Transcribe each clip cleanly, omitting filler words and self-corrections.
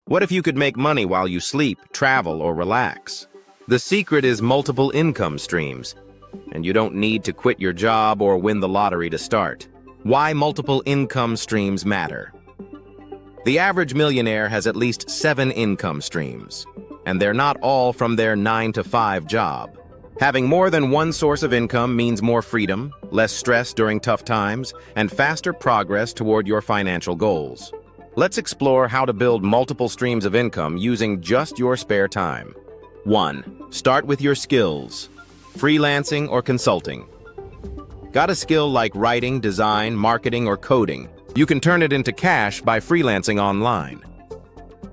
What if you could make money while you sleep, travel, or relax? The secret is multiple income streams, and you don't need to quit your job or win the lottery to start. Why multiple income streams matter? The average millionaire has at least 7 income streams, and they're not all from their 9-to-5 job. Having more than one source of income means more freedom, less stress during tough times, and faster progress toward your financial goals. Let's explore how to build multiple streams of income using just your spare time. 1. Start with your skills. Freelancing or consulting. Got a skill like writing, design, marketing, or coding? You can turn it into cash by freelancing online.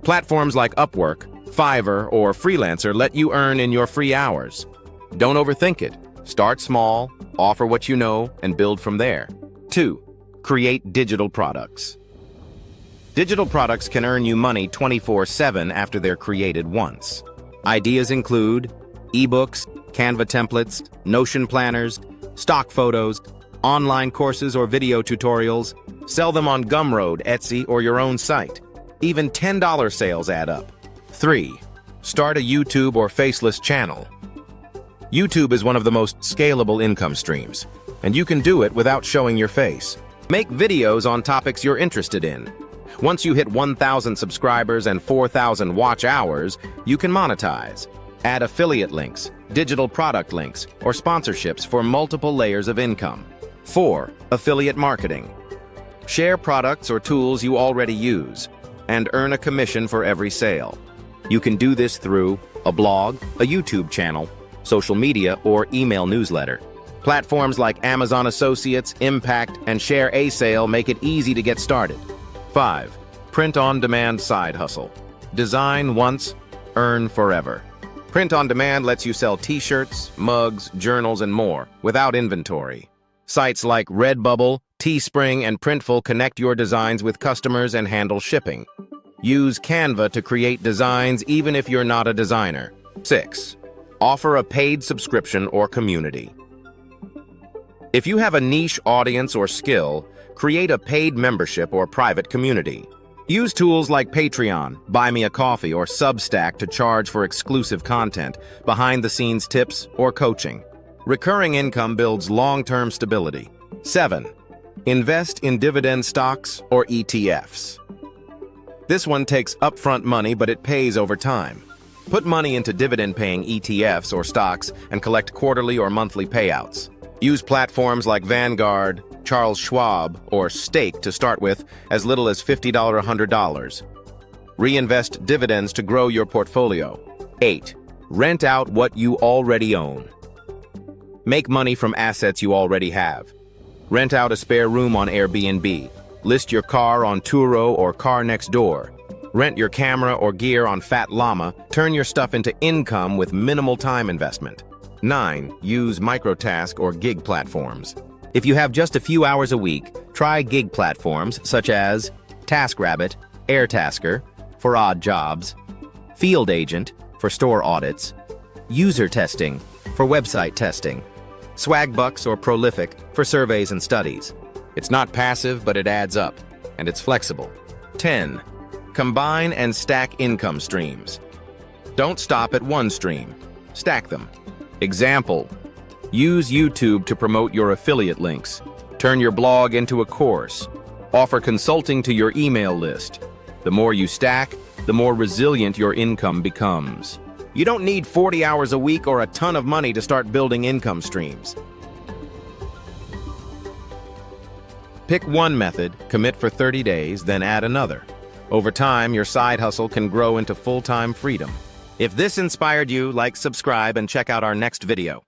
Platforms like Upwork, Fiverr, or Freelancer let you earn in your free hours. Don't overthink it. Start small, offer what you know, and build from there. 2. Create digital products. Digital products can earn you money 24/7 after they're created once. Ideas include ebooks, Canva templates, Notion planners, stock photos, online courses or video tutorials. Sell them on Gumroad, Etsy, or your own site. Even $10 sales add up. 3. Start a YouTube or faceless channel. YouTube is one of the most scalable income streams, and you can do it without showing your face. Make videos on topics you're interested in. Once you hit 1,000 subscribers and 4,000 watch hours, you can monetize. Add affiliate links, digital product links, or sponsorships for multiple layers of income. 4. Affiliate marketing. Share products or tools you already use, and earn a commission for every sale. You can do this through a blog, a YouTube channel, social media, or email newsletter. Platforms like Amazon Associates, Impact, and Share a Sale make it easy to get started. 5. Print-on-demand side hustle. Design once, earn forever. Print-on-demand lets you sell t-shirts, mugs, journals, and more without inventory. Sites like Redbubble, Teespring, and Printful connect your designs with customers and handle shipping. Use Canva to create designs even if you're not a designer. 6. Offer a paid subscription or community. If you have a niche audience or skill, create a paid membership or private community. Use tools like Patreon, Buy Me a Coffee, or Substack to charge for exclusive content, behind-the-scenes tips, or coaching. Recurring income builds long-term stability. 7. Invest in dividend stocks or ETFs. This one takes upfront money, but it pays over time. Put money into dividend-paying ETFs or stocks and collect quarterly or monthly payouts. Use platforms like Vanguard, Charles Schwab, or Stake to start with, as little as $50 or $100. Reinvest dividends to grow your portfolio. 8. Rent out what you already own. Make money from assets you already have. Rent out a spare room on Airbnb. List your car on Turo or Car Next Door. Rent your camera or gear on Fat Llama. Turn your stuff into income with minimal time investment. 9. Use microtask or gig platforms. If you have just a few hours a week, try gig platforms such as TaskRabbit, Airtasker for odd jobs, Field Agent for store audits, User Testing for website testing, Swagbucks or Prolific for surveys and studies. It's not passive, but it adds up, and it's flexible. 10. Combine and stack income streams. Don't stop at one stream. Stack them. Example: use YouTube to promote your affiliate links. Turn your blog into a course. Offer consulting to your email list. The more you stack, the more resilient your income becomes. You don't need 40 hours a week or a ton of money to start building income streams. Pick one method, commit for 30 days, then add another. Over time, your side hustle can grow into full-time freedom. If this inspired you, like, subscribe, and check out our next video.